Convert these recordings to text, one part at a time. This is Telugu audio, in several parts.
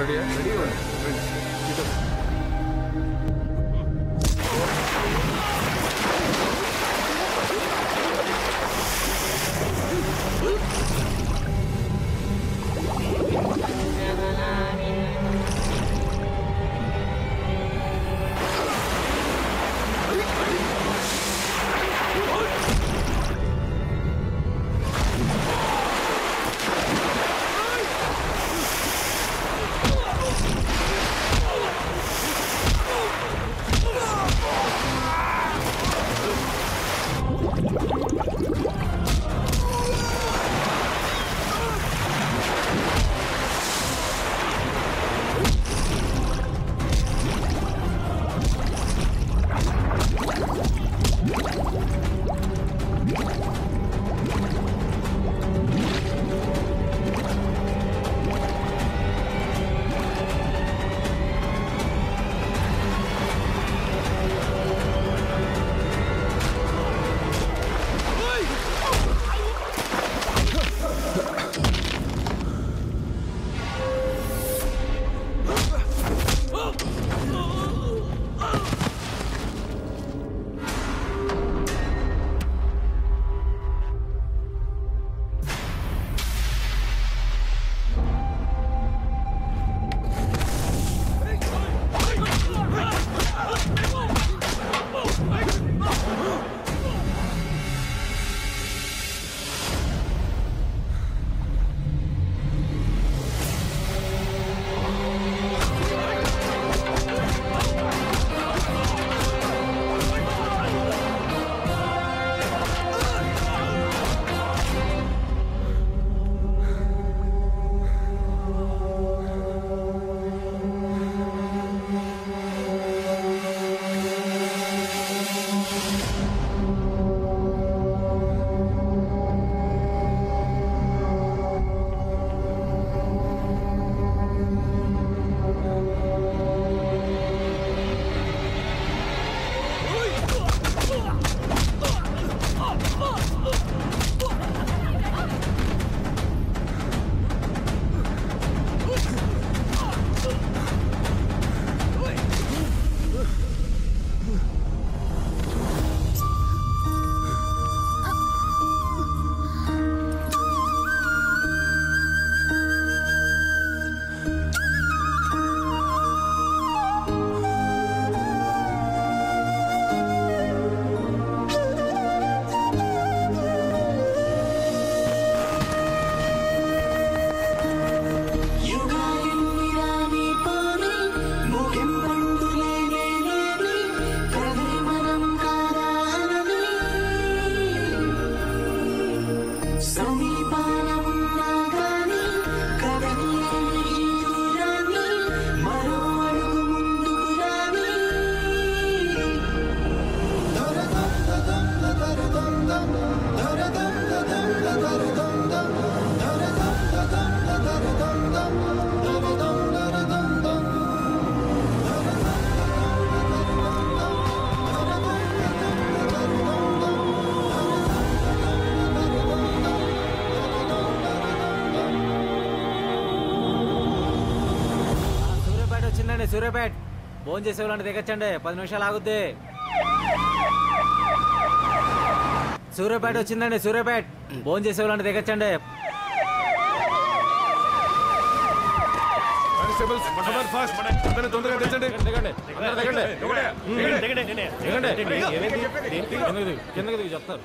రెడీ సూర్యాపేట్ ఫోన్ చేసేవాళ్ళని దిగచ్చండి 10 నిమిషాలు ఆగుద్ది. సూర్యాపేట వచ్చిందండి. సూర్యాపేట్ ఫోన్ చేసేవాళ్ళని దిగచ్చండి. చెప్తారు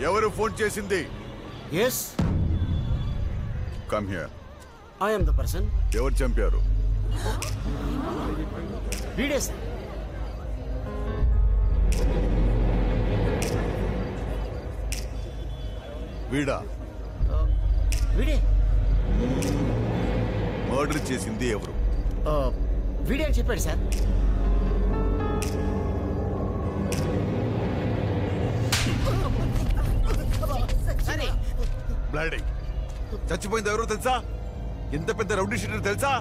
ఎవరు ఫోన్ చేసింది? yes come here. I am the person. ఎవరు చంపారు? వీడే సార్. వీడా? వీడే. మర్డర్ చేసింది ఎవరు? వీడియో అని చెప్పాడు సార్. బ్లడీ చచ్చిపోయింది ఎవరో తెలుసా? ఎంత పెద్ద రౌడీ షీటర్ తెలుసా?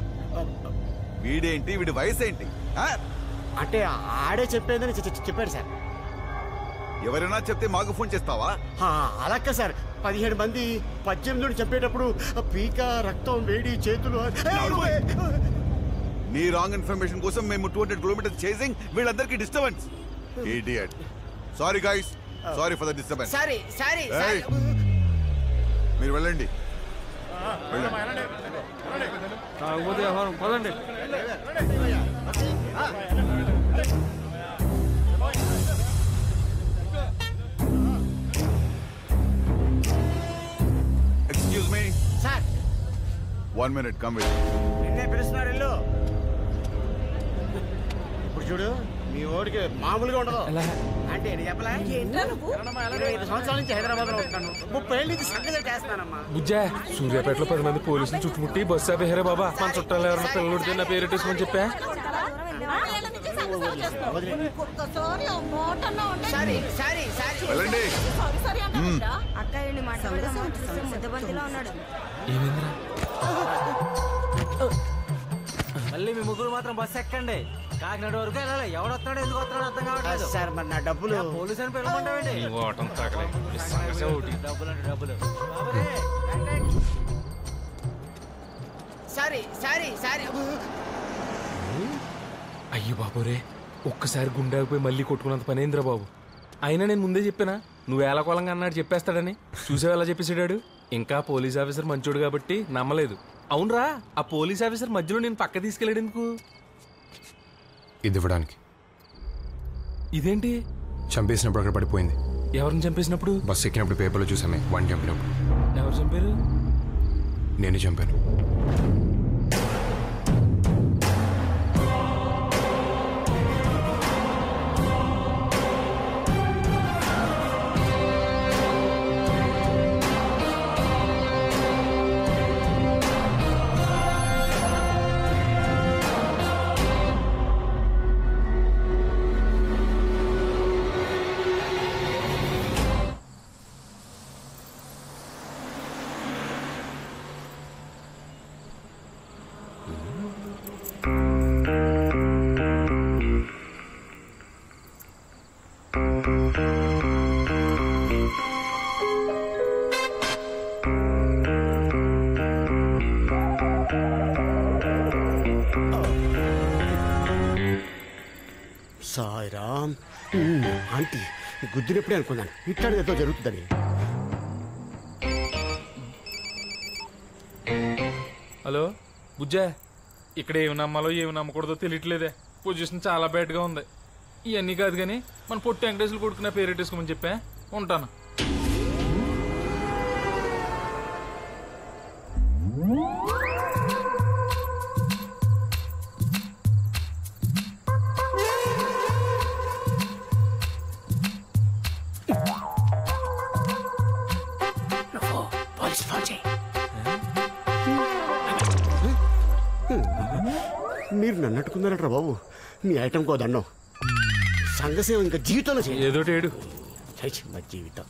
వీడేంటి, వీడి వయసు ఏంటి? అంటే ఆడే చెప్పేదని చెప్పాడు సార్. ఎవరైనా చెప్తే మాకు ఫోన్ చేస్తావా? అలాగే సార్. 17 మంది 18 చెప్పేటప్పుడు పీక, రక్తం, వేడి, చేతులు. నీ రాంగ్ ఇన్ఫర్మేషన్ కోసం మేము 200 కిలోమీటర్స్ చేసింగ్, వీళ్ళందరికీ disturbance. Idiot. Sorry guys, sorry for the disturbance. Sorry. మీరు వెళ్ళండి. పదండి. Excuse me sir. 1 minute, come with me. నిన్నే పిలుస్తున్నాడు ఇల్లు. ఇప్పుడు చూడు, మీ ఓడికి మామూలుగా ఉండదు. అంటే చెప్పలే, 25 సంవత్సరాల నుంచి హైదరాబాద్ లో ఉంటాను. 30 ఏళ్ళ నుంచి సంగతి చేస్తానమ్మా. బుజ్జా, సూర్యాపేటలో 10 మంది పోలీసులు చుట్టుముట్టి బస్సు ఆపేహారే బాబా. మన చుట్టాలు ఎవరైనా పిల్లలు నా పేరు పెట్టేసుకొని చెప్పా. వెళ్ళండి. ఏమైందిరా? మళ్ళీ మీ ముగ్గురు మాత్రం బస్సు ఎక్కండి. కాకినాడ వరకు వెళ్ళాలి. ఎవడు వస్తాడో ఎందుకు వస్తాడో అర్థం కావట్లేదు సార్. మరి నా డబ్బులు. పోలీసు అని పిలవమంటావేంటి? డబ్బులు అంటే డబ్బులు. సారీ. అయ్యో బాబోరే, ఒక్కసారి గుండాగిపోయి మళ్ళీ కొట్టుకున్నంత పనేంద్రా బాబు. అయినా నేను ముందే చెప్పానా నువ్వు ఏలకోలంగా అన్నాడు చెప్పేస్తాడని. చూసావు ఎలా చెప్పేసాడు. ఇంకా పోలీస్ ఆఫీసర్ మంచోడు కాబట్టి నమ్మలేదు. అవునరా, ఆ పోలీస్ ఆఫీసర్ మధ్యలో నేను పక్క తీసుకెళ్ళాడు ఎందుకు? ఇది ఇవ్వడానికి. ఇదేంటి? చంపేసినప్పుడు అక్కడ పడిపోయింది. ఎవరిని చంపేసినప్పుడు? బస్సు ఎక్కినప్పుడు పేపర్లో చూసామే, వాడిని చంపినప్పుడు. ఎవరు చంపారు? నేను చంపాను. సాయిరామ్. ఆంటీ గుద్దినప్పుడే అనుకున్నాను ఇట్లాంటి ఏదో జరుగుతుందని. హలో బుజ్జా, ఇక్కడ ఏమి నమ్మాలో ఏమి నమ్మకూడదో తెలియట్లేదే. పొజిషన్ చాలా బ్యాడ్గా ఉంది. ఇవన్నీ కాదు కానీ మన పొట్టి వెంకటేశ్వరులు కొడుకున్న పేరెట్టేసుకోమని చెప్పా. ఉంటాను. మీరు నన్ను అట్టుకున్నారట్రా బాబు. మీ ఐటమ్ కో దండం. సంఘసేవ ఇంకా జీవితంలో చేయాలి. ఏదోటి ఏడు. మా జీవితం.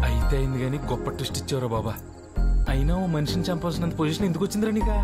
అయితే అయింది కానీ గొప్ప ట్విస్ట్ ఇచ్చావురా బాబా. అయినా ఓ మనిషిని చంపాల్సినంత పొజిషన్ ఎందుకు వచ్చిందిరా నీకా?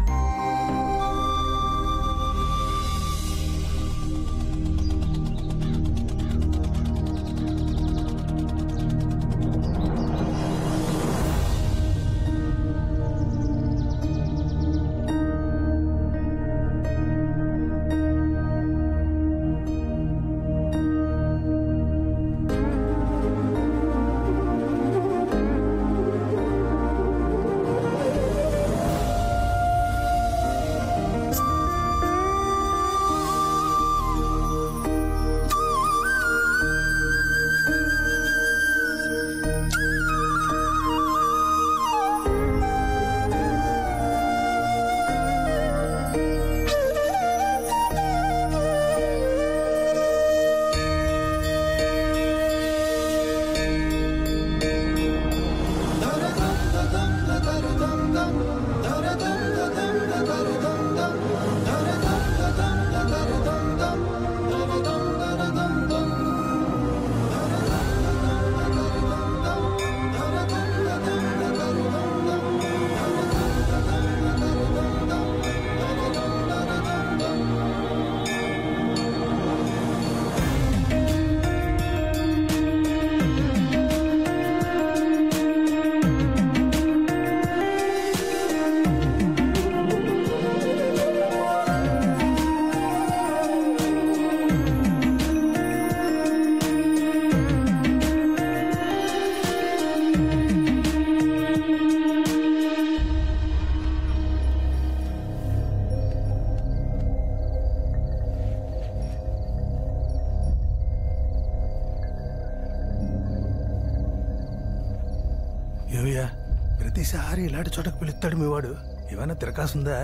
ప్రతిసారి ఇలాంటి చోటకు పిలుస్తాడు మీ వాడు. ఏమైనా తిరకాసుందా?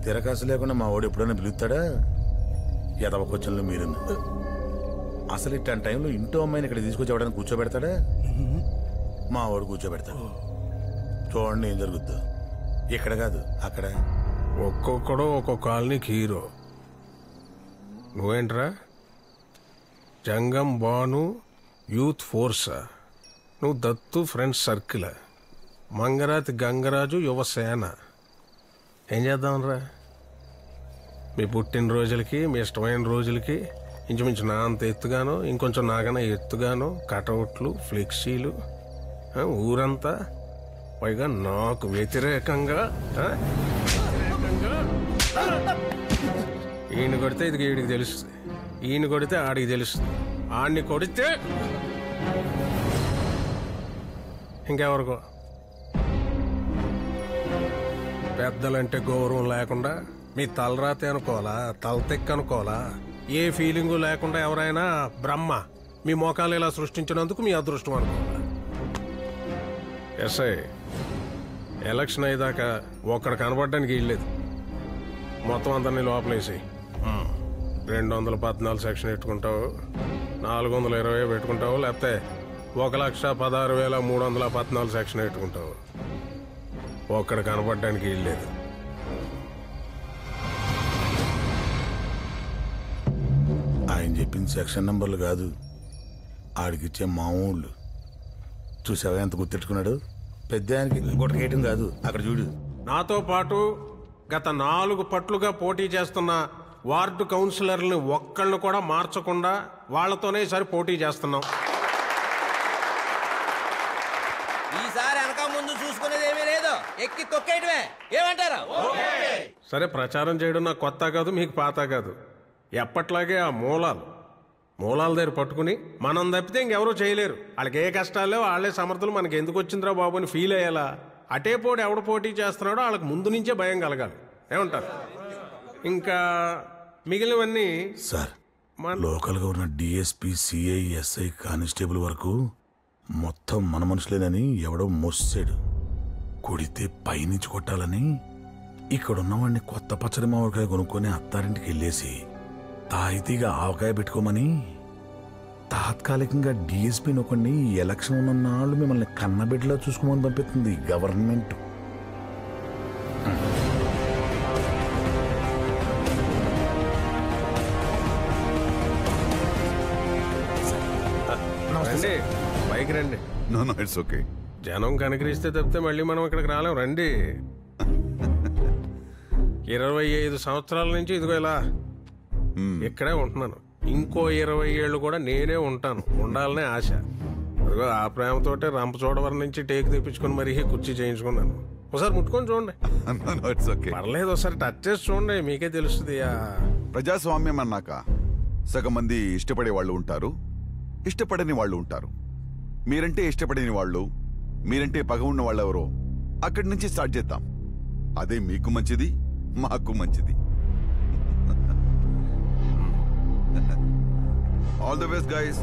తిరకాసు లేకుండా మా వాడు ఎప్పుడైనా పిలుస్తాడా? ఎదవ క్వశ్చన్లు మీరు అసలు ఇట్లాంటి టైంలో ఇంటో అమ్మాయిని ఇక్కడ తీసుకొచ్చి ఎవడైనా కూర్చోబెడతాడా? మా వాడు కూర్చోబెడతాడు. చూడండి ఏం జరుగుద్దో. ఇక్కడ కాదు అక్కడ. ఒక్కొక్కడు ఒక్కొక్క కాలనీకి హీరో. నువ్వేంట్రా జంగం బాను యూత్ ఫోర్సా? నువ్వు దత్తు ఫ్రెండ్స్ సర్కిల్, మంగరాతి గంగరాజు యువసేన. ఏం చేద్దామనరా? మీ పుట్టినరోజులకి మీ ఇష్టమైన రోజులకి ఇంచుమించు నా అంత ఎత్తుగాను ఇంకొంచెం నాకన్నా ఎత్తుగాను కటౌట్లు ఫ్లెక్సీలు, ఊరంతా, పైగా నాకు వ్యతిరేకంగా. ఈయన కొడితే ఇది వీడికి తెలుస్తుంది, ఈయన కొడితే ఆడికి తెలుస్తుంది, ఆడిని కొడితే ఇంకెవరికో. పెద్దలంటే గౌరవం లేకుండా మీ తలరాతే అనుకోవాలా, తలతెక్క అనుకోవాలా? ఏ ఫీలింగు లేకుండా ఎవరైనా బ్రహ్మ మీ మోకాలు ఇలా సృష్టించినందుకు మీ అదృష్టం అనుకోవాలా? ఎస్ఐ ఎలక్షన్ అయ్యేదాకా ఒక్కడ కనబడడానికి వీల్లేదు. మొత్తం అందరినీ లోపలేసి 214 సెక్షన్ పెట్టుకుంటావు, 420 పెట్టుకుంటావు, లేకపోతే 1,16,314 సెక్షన్ పెట్టుకుంటావు. ఒక్కడ కనబడడానికి వీల్లేదు. ఆయన చెప్పింది సెక్షన్ నంబర్లు కాదు, ఆడికిచ్చే మామూళ్ళు. చూసావా ఎంత గుర్తెట్టుకున్నాడు? పెద్ద ఆయనకి గుట్టకేయటం కాదు, అక్కడ చూడు. నాతో పాటు గత 4 పట్లుగా పోటీ చేస్తున్న వార్డు కౌన్సిలర్ని ఒక్కళ్ళను కూడా మార్చకుండా వాళ్లతోనే ఈసారి పోటీ చేస్తున్నాం. ఈసారి వెనక ముందు చూసుకునేది ఏమీ లేదు, ఎక్కి తొక్కేయటమే. ఏమంటారు? సరే, ప్రచారం చేయడం నాకు కొత్త కాదు, మీకు పాత కాదు. ఎప్పట్లాగే ఆ మూలాల దగ్గర పట్టుకుని మనం తప్పితే ఇంకెవరూ చేయలేరు. వాళ్ళకి ఏ కష్టాలు లేవు, వాళ్ళే సమర్థులు, మనకి ఎందుకు వచ్చిందిరా బాబు అని ఫీల్ అయ్యేలా అటే పోటీ ఎవడు పోటీ చేస్తున్నాడో వాళ్ళకి ముందు నుంచే భయం కలగాలి. ఏమంటారు? ఇంకా మిగిలినవన్నీ సార్, లోకల్గా ఉన్న డిఎస్పీ, సిఐ, ఎస్ఐ, కానిస్టేబుల్ వరకు మొత్తం మన మనుషులేనని ఎవడో మోసాడు. కొడితే పైనుంచి కొట్టాలని ఇక్కడున్నవాడిని కొత్త పచ్చడి మామిడికాయ కొనుక్కొని అత్తారింటికి వెళ్ళేసి తాయితీగా ఆవకాయ పెట్టుకోమని తాత్కాలికంగా డిఎస్పీ నొకండి ఎలక్షన్ ఉన్న నాళ్ళు మిమ్మల్ని కన్నబిడ్డలా చూసుకోమని పంపిస్తుంది గవర్నమెంట్. రండి, బైక్ రండి. No no it's okay. జనం కనికరిస్తే తప్పితే మళ్ళీ మనం ఇక్కడికి రాలేం. రండి. 25 సంవత్సరాల నుంచి ఇదిగో ఇలా ఇక్కడే ఉంటున్నాను. ఇంకో 20 ఏళ్ళు కూడా నేనే ఉంటాను, ఉండాలనే ఆశ. అదిగో ఆ ప్రేమతోటే రంపచోడవరం నుంచి టేకు తెప్పించుకొని మరీ కుర్చీ చేయించుకున్నాను. ఒకసారి ముట్టుకొని చూడండి. పర్లేదు, ఒకసారి టచ్ చేసి చూడండి, మీకే తెలుస్తుంది. ప్రజాస్వామ్యం అన్నాక సగం మంది ఇష్టపడే వాళ్ళు ఉంటారు, ఇష్టపడని వాళ్ళు ఉంటారు. మీరంటే ఇష్టపడని వాళ్ళు, మీరంటే పగ ఉన్న వాళ్ళు ఎవరో అక్కడి నుంచి స్టార్ట్ చేద్దాం. అదే మీకు మంచిది, మాకు మంచిది. All the best guys.